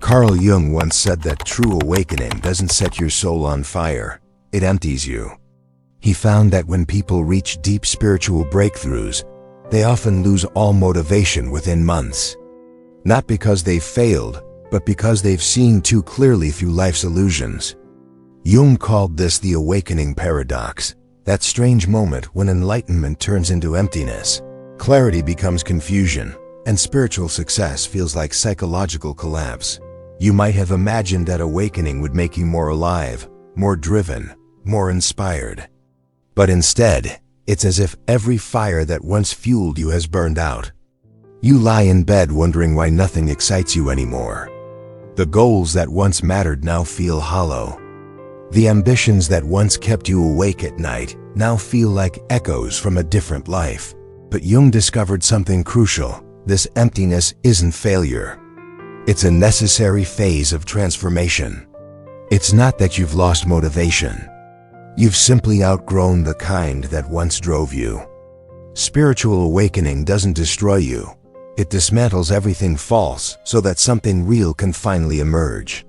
Carl Jung once said that true awakening doesn't set your soul on fire, it empties you. He found that when people reach deep spiritual breakthroughs, they often lose all motivation within months. Not because they've failed, but because they've seen too clearly through life's illusions. Jung called this the awakening paradox, that strange moment when enlightenment turns into emptiness. Clarity becomes confusion, and spiritual success feels like psychological collapse. You might have imagined that awakening would make you more alive, more driven, more inspired. But instead, it's as if every fire that once fueled you has burned out. You lie in bed wondering why nothing excites you anymore. The goals that once mattered now feel hollow. The ambitions that once kept you awake at night now feel like echoes from a different life. But Jung discovered something crucial. This emptiness isn't failure. It's a necessary phase of transformation. It's not that you've lost motivation. You've simply outgrown the kind that once drove you. Spiritual awakening doesn't destroy you. It dismantles everything false so that something real can finally emerge.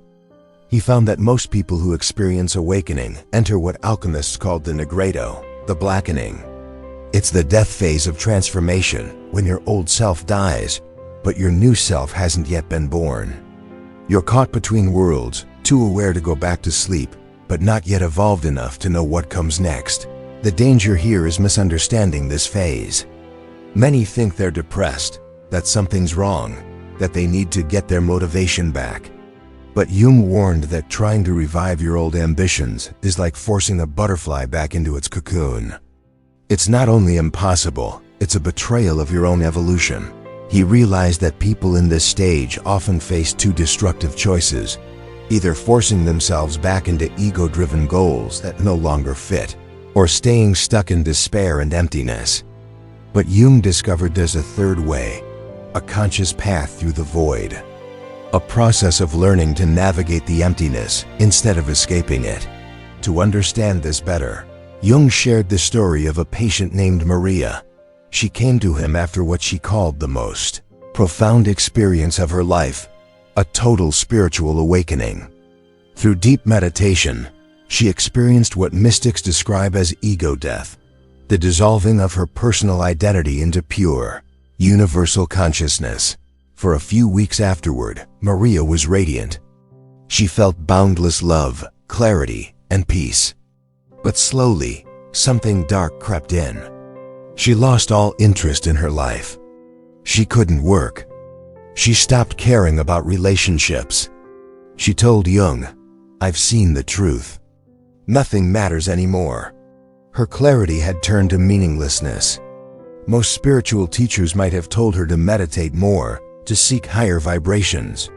He found that most people who experience awakening enter what alchemists called the nigredo, the blackening. It's the death phase of transformation, when your old self dies, but your new self hasn't yet been born. You're caught between worlds, too aware to go back to sleep, but not yet evolved enough to know what comes next. The danger here is misunderstanding this phase. Many think they're depressed, that something's wrong, that they need to get their motivation back. But Jung warned that trying to revive your old ambitions is like forcing a butterfly back into its cocoon. It's not only impossible, it's a betrayal of your own evolution. He realized that people in this stage often face two destructive choices, either forcing themselves back into ego-driven goals that no longer fit, or staying stuck in despair and emptiness. But Jung discovered there's a third way, a conscious path through the void. A process of learning to navigate the emptiness instead of escaping it. To understand this better, Jung shared the story of a patient named Maria. She came to him after what she called the most profound experience of her life, a total spiritual awakening. Through deep meditation, she experienced what mystics describe as ego death, the dissolving of her personal identity into pure, universal consciousness. For a few weeks afterward, Maria was radiant. She felt boundless love, clarity, and peace. But slowly, something dark crept in. She lost all interest in her life. She couldn't work. She stopped caring about relationships. She told Jung, "I've seen the truth. Nothing matters anymore." Her clarity had turned to meaninglessness. Most spiritual teachers might have told her to meditate more, to seek higher vibrations.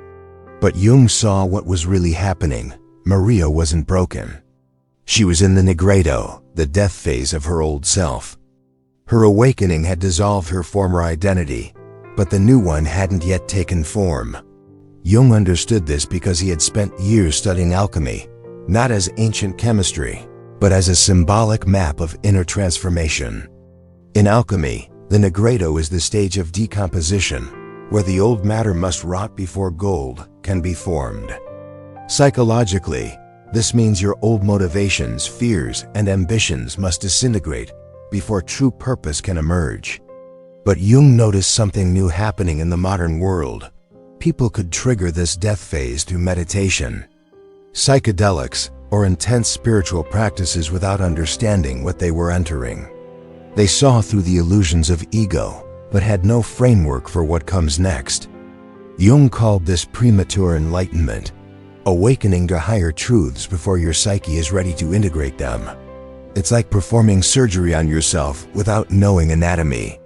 But Jung saw what was really happening. Maria wasn't broken. She was in the nigredo, the death phase of her old self. Her awakening had dissolved her former identity, but the new one hadn't yet taken form. Jung understood this because he had spent years studying alchemy, not as ancient chemistry, but as a symbolic map of inner transformation. In alchemy, the nigredo is the stage of decomposition, where the old matter must rot before gold can be formed. Psychologically, this means your old motivations, fears, and ambitions must disintegrate before true purpose can emerge. But Jung noticed something new happening in the modern world. People could trigger this death phase through meditation, psychedelics, or intense spiritual practices without understanding what they were entering. They saw through the illusions of ego, but had no framework for what comes next. Jung called this premature enlightenment, awakening to higher truths before your psyche is ready to integrate them. It's like performing surgery on yourself without knowing anatomy.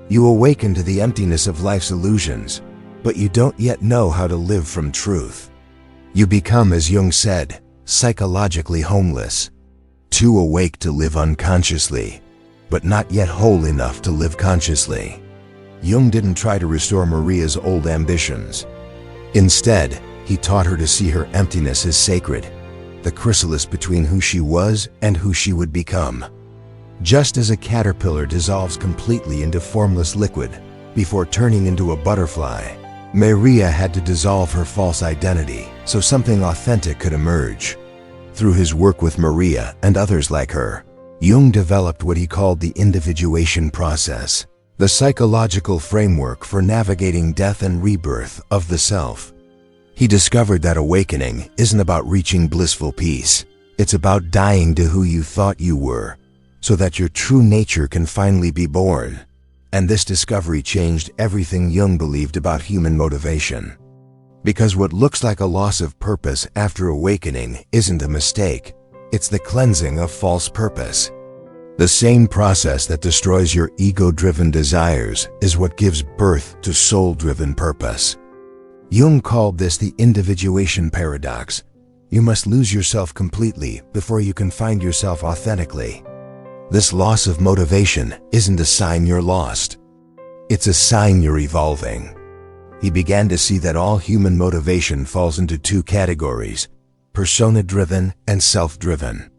You awaken to the emptiness of life's illusions, but you don't yet know how to live from truth. You become, as Jung said, psychologically homeless, too awake to live unconsciously, but not yet whole enough to live consciously. Jung didn't try to restore Maria's old ambitions. Instead, he taught her to see her emptiness as sacred, the chrysalis between who she was and who she would become. Just as a caterpillar dissolves completely into formless liquid before turning into a butterfly, Maria had to dissolve her false identity so something authentic could emerge. Through his work with Maria and others like her, Jung developed what he called the individuation process, the psychological framework for navigating death and rebirth of the self. He discovered that awakening isn't about reaching blissful peace. It's about dying to who you thought you were, so that your true nature can finally be born. And this discovery changed everything Jung believed about human motivation. Because what looks like a loss of purpose after awakening isn't a mistake. It's the cleansing of false purpose. The same process that destroys your ego-driven desires is what gives birth to soul-driven purpose. Jung called this the individuation paradox. You must lose yourself completely before you can find yourself authentically. This loss of motivation isn't a sign you're lost. It's a sign you're evolving. He began to see that all human motivation falls into two categories: persona-driven and self-driven.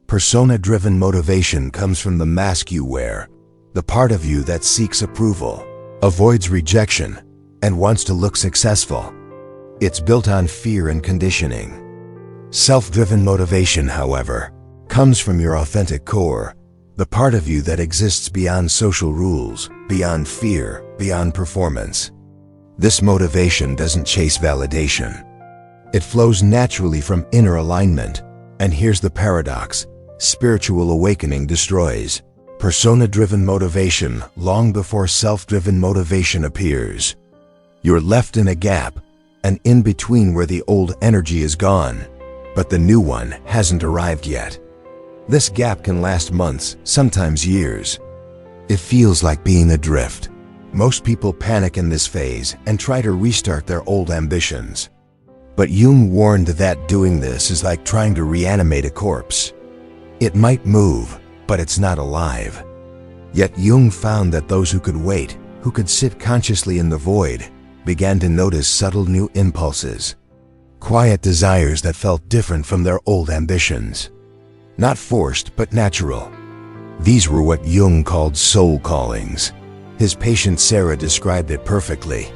Persona-driven motivation comes from the mask you wear, the part of you that seeks approval, avoids rejection, and wants to look successful. It's built on fear and conditioning. Self-driven motivation, however, comes from your authentic core, the part of you that exists beyond social rules, beyond fear, beyond performance. This motivation doesn't chase validation. It flows naturally from inner alignment. And here's the paradox: spiritual awakening destroys persona-driven motivation long before self-driven motivation appears. You're left in a gap, an in-between where the old energy is gone, but the new one hasn't arrived yet. This gap can last months, sometimes years. It feels like being adrift. Most people panic in this phase and try to restart their old ambitions. But Jung warned that doing this is like trying to reanimate a corpse. It might move, but it's not alive. Yet Jung found that those who could wait, who could sit consciously in the void, began to notice subtle new impulses. Quiet desires that felt different from their old ambitions. Not forced, but natural. These were what Jung called soul callings. His patient Sarah described it perfectly.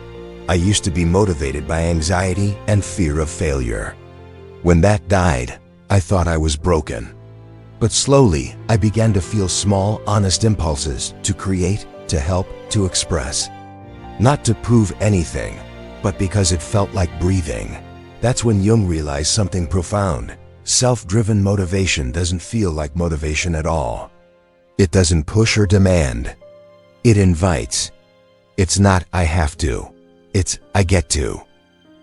I used to be motivated by anxiety and fear of failure. When that died, I thought I was broken. But slowly, I began to feel small, honest impulses to create, to help, to express. Not to prove anything, but because it felt like breathing. That's when Jung realized something profound. Self-driven motivation doesn't feel like motivation at all. It doesn't push or demand. It invites. It's not "I have to." It's "I get to."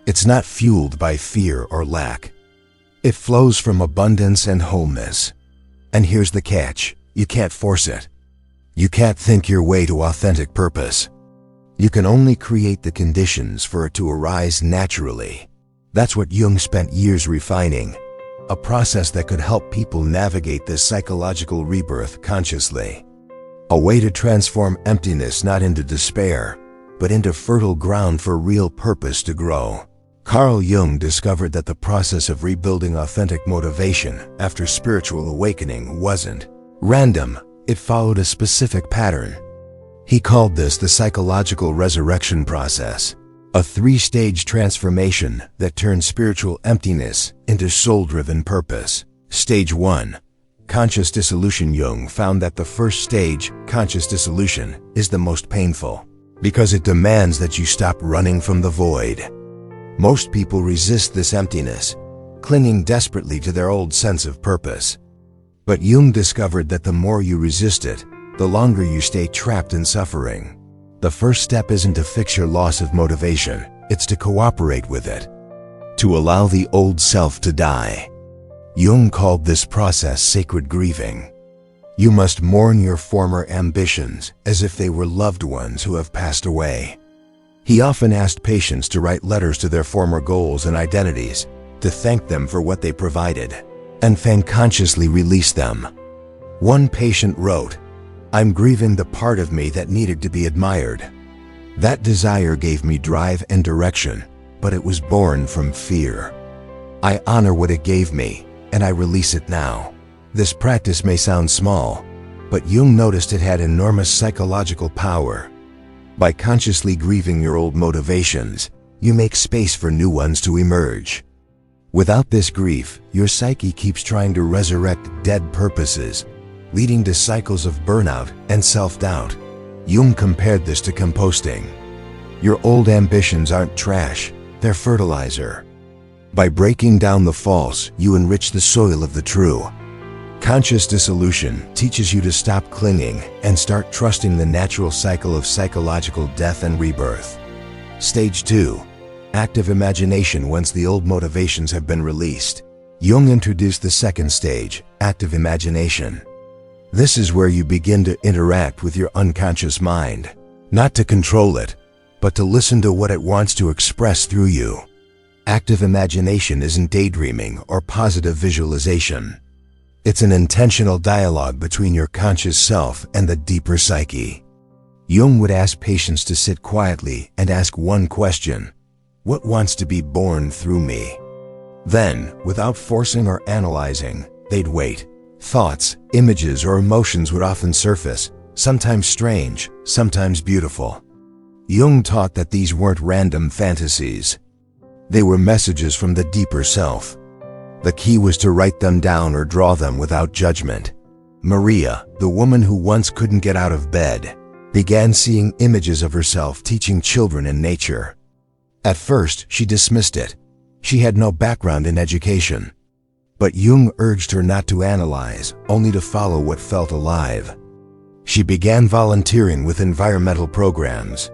It's not fueled by fear or lack. It flows from abundance and wholeness. And here's the catch: you can't force it. You can't think your way to authentic purpose. You can only create the conditions for it to arise naturally. That's what Jung spent years refining, a process that could help people navigate this psychological rebirth consciously. A way to transform emptiness not into despair, but into fertile ground for real purpose to grow. Carl Jung discovered that the process of rebuilding authentic motivation after spiritual awakening wasn't random. It followed a specific pattern. He called this the psychological resurrection process, a three-stage transformation that turned spiritual emptiness into soul-driven purpose. Stage 1. Conscious dissolution. Jung found that the first stage, conscious dissolution, is the most painful, because it demands that you stop running from the void. Most people resist this emptiness, clinging desperately to their old sense of purpose. But Jung discovered that the more you resist it, the longer you stay trapped in suffering. The first step isn't to fix your loss of motivation, it's to cooperate with it. To allow the old self to die. Jung called this process sacred grieving. You must mourn your former ambitions as if they were loved ones who have passed away. He often asked patients to write letters to their former goals and identities, to thank them for what they provided, and then consciously release them. One patient wrote, "I'm grieving the part of me that needed to be admired. That desire gave me drive and direction, but it was born from fear. I honor what it gave me, and I release it now." This practice may sound small, but Jung noticed it had enormous psychological power. By consciously grieving your old motivations, you make space for new ones to emerge. Without this grief, your psyche keeps trying to resurrect dead purposes, leading to cycles of burnout and self-doubt. Jung compared this to composting. Your old ambitions aren't trash, they're fertilizer. By breaking down the false, you enrich the soil of the true. Conscious dissolution teaches you to stop clinging and start trusting the natural cycle of psychological death and rebirth. Stage 2. Active imagination. Once the old motivations have been released, Jung introduced the second stage, active imagination. This is where you begin to interact with your unconscious mind, not to control it, but to listen to what it wants to express through you. Active imagination isn't daydreaming or positive visualization. It's an intentional dialogue between your conscious self and the deeper psyche. Jung would ask patients to sit quietly and ask one question: what wants to be born through me? Then, without forcing or analyzing, they'd wait. Thoughts, images, or emotions would often surface, sometimes strange, sometimes beautiful. Jung taught that these weren't random fantasies. They were messages from the deeper self. The key was to write them down or draw them without judgment. Maria, the woman who once couldn't get out of bed, began seeing images of herself teaching children in nature. At first, she dismissed it. She had no background in education. But Jung urged her not to analyze, only to follow what felt alive. She began volunteering with environmental programs.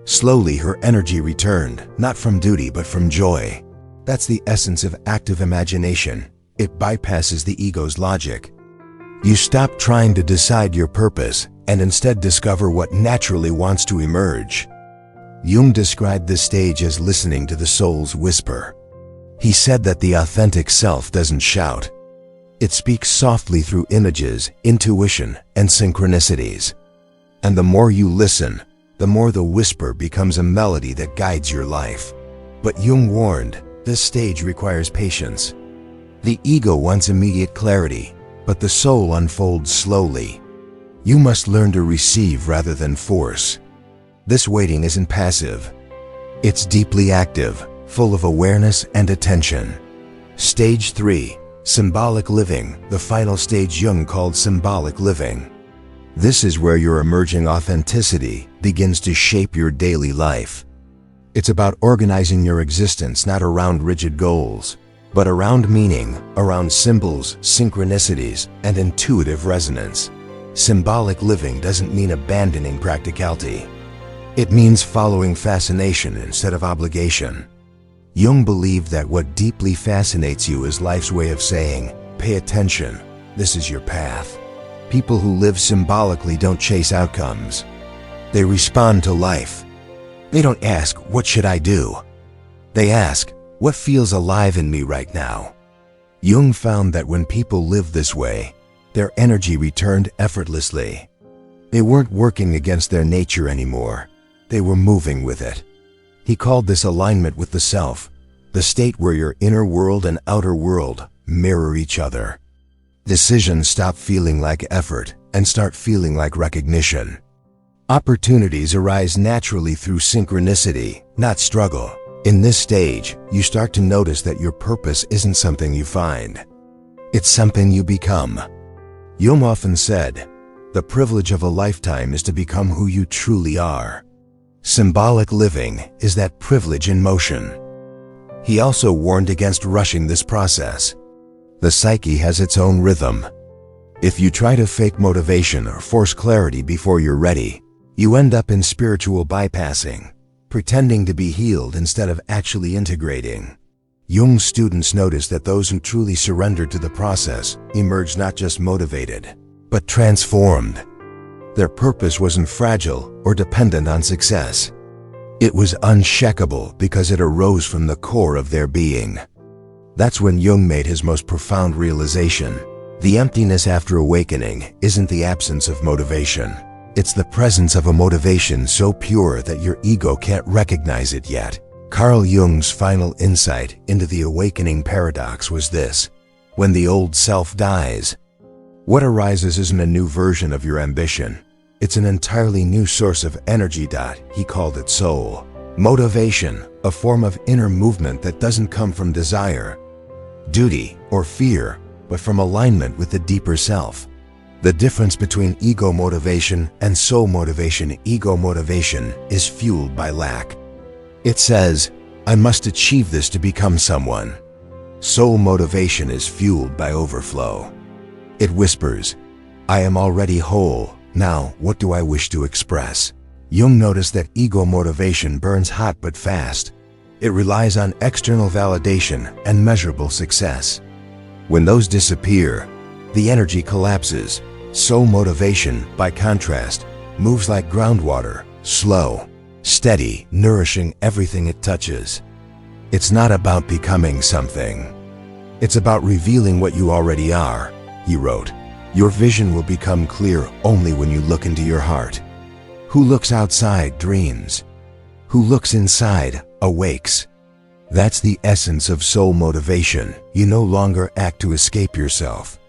Slowly, her energy returned, not from duty but from joy. That's the essence of active imagination. It bypasses the ego's logic. You stop trying to decide your purpose and instead discover what naturally wants to emerge. Jung described this stage as listening to the soul's whisper. He said that the authentic self doesn't shout. It speaks softly through images, intuition, and synchronicities. And the more you listen, the more the whisper becomes a melody that guides your life. But Jung warned, this stage requires patience. The ego wants immediate clarity, but the soul unfolds slowly. You must learn to receive rather than force. This waiting isn't passive. It's deeply active, full of awareness and attention. Stage 3. Symbolic living, the final stage Jung called symbolic living. This is where your emerging authenticity begins to shape your daily life. It's about organizing your existence not around rigid goals, but around meaning, around symbols, synchronicities, and intuitive resonance. Symbolic living doesn't mean abandoning practicality. It means following fascination instead of obligation. Jung believed that what deeply fascinates you is life's way of saying, pay attention, this is your path. People who live symbolically don't chase outcomes. They respond to life. They don't ask, what should I do? They ask, what feels alive in me right now? Jung found that when people lived this way, their energy returned effortlessly. They weren't working against their nature anymore. They were moving with it. He called this alignment with the self, the state where your inner world and outer world mirror each other. Decisions stop feeling like effort and start feeling like recognition. Opportunities arise naturally through synchronicity, not struggle. In this stage, you start to notice that your purpose isn't something you find. It's something you become. Jung often said, the privilege of a lifetime is to become who you truly are. Symbolic living is that privilege in motion. He also warned against rushing this process. The psyche has its own rhythm. If you try to fake motivation or force clarity before you're ready, you end up in spiritual bypassing, pretending to be healed instead of actually integrating. Jung's students noticed that those who truly surrendered to the process emerged not just motivated, but transformed. Their purpose wasn't fragile or dependent on success. It was unshakable because it arose from the core of their being. That's when Jung made his most profound realization. The emptiness after awakening isn't the absence of motivation. It's the presence of a motivation so pure that your ego can't recognize it yet. Carl Jung's final insight into the awakening paradox was this: when the old self dies, what arises isn't a new version of your ambition. It's an entirely new source of energy. He called it soul. Motivation, a form of inner movement that doesn't come from desire, duty, or fear, but from alignment with the deeper self. The difference between ego motivation and soul motivation: ego motivation is fueled by lack. It says, I must achieve this to become someone. Soul motivation is fueled by overflow. It whispers, I am already whole, now what do I wish to express? Jung noticed that ego motivation burns hot but fast. It relies on external validation and measurable success. When those disappear, the energy collapses. Soul motivation, by contrast, moves like groundwater, slow, steady, nourishing everything it touches. It's not about becoming something. It's about revealing what you already are, he wrote. Your vision will become clear only when you look into your heart. Who looks outside dreams. Who looks inside awakes. That's the essence of soul motivation. You no longer act to escape yourself.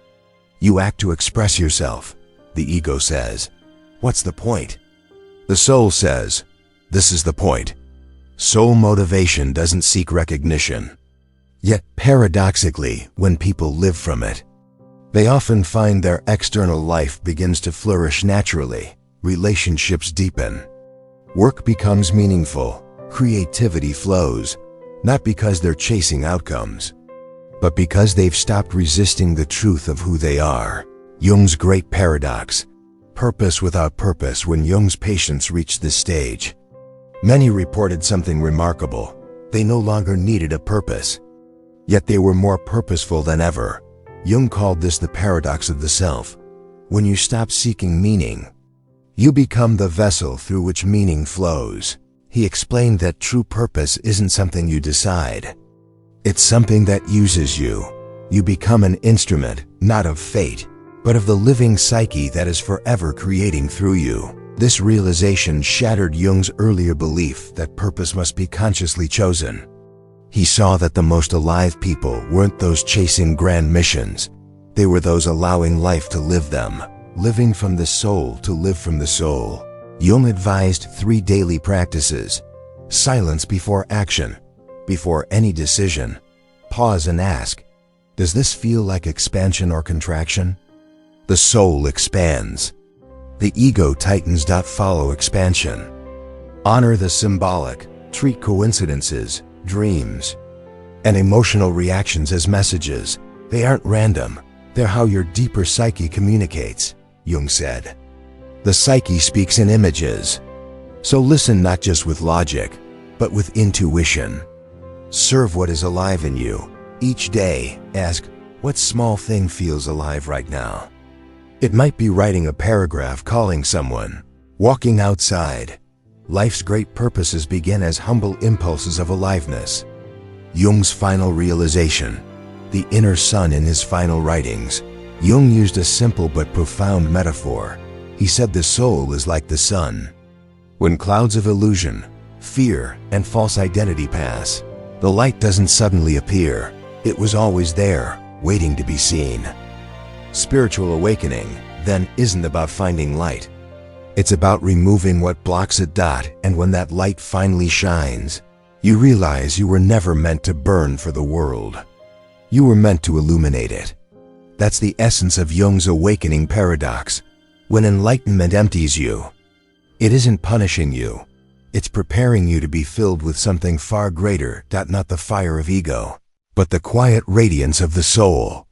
You act to express yourself. The ego says, what's the point? The soul says, this is the point. Soul motivation doesn't seek recognition. Yet paradoxically, when people live from it, they often find their external life begins to flourish naturally. Relationships deepen. Work becomes meaningful. Creativity flows, not because they're chasing outcomes, but because they've stopped resisting the truth of who they are. Jung's great paradox, purpose without purpose. When Jung's patients reached this stage, many reported something remarkable. They no longer needed a purpose, yet they were more purposeful than ever. Jung called this the paradox of the self. When you stop seeking meaning, you become the vessel through which meaning flows. He explained that true purpose isn't something you decide. It's something that uses you. You become an instrument, not of fate, but of the living psyche that is forever creating through you. This realization shattered Jung's earlier belief that purpose must be consciously chosen. He saw that the most alive people weren't those chasing grand missions. They were those allowing life to live them. Living from the soul to live from the soul. Jung advised 3 daily practices. Silence before action. Before any decision, pause and ask, does this feel like expansion or contraction? The soul expands. The ego tightens. Follow expansion. Honor the symbolic. Treat coincidences, dreams, and emotional reactions as messages. They aren't random. They're how your deeper psyche communicates. Jung said, the psyche speaks in images. So listen not just with logic, but with intuition. Serve what is alive in you. Each day, ask, what small thing feels alive right now? It might be writing a paragraph, calling someone, walking outside. Life's great purposes begin as humble impulses of aliveness. Jung's final realization, the inner sun. In his final writings, Jung used a simple but profound metaphor. He said the soul is like the sun. When clouds of illusion, fear, and false identity pass, the light doesn't suddenly appear. It was always there, waiting to be seen. Spiritual awakening, then, isn't about finding light. It's about removing what blocks it. And when that light finally shines, you realize you were never meant to burn for the world. You were meant to illuminate it. That's the essence of Jung's awakening paradox. When enlightenment empties you, it isn't punishing you. It's preparing you to be filled with something far greater. Not the fire of ego, but the quiet radiance of the soul.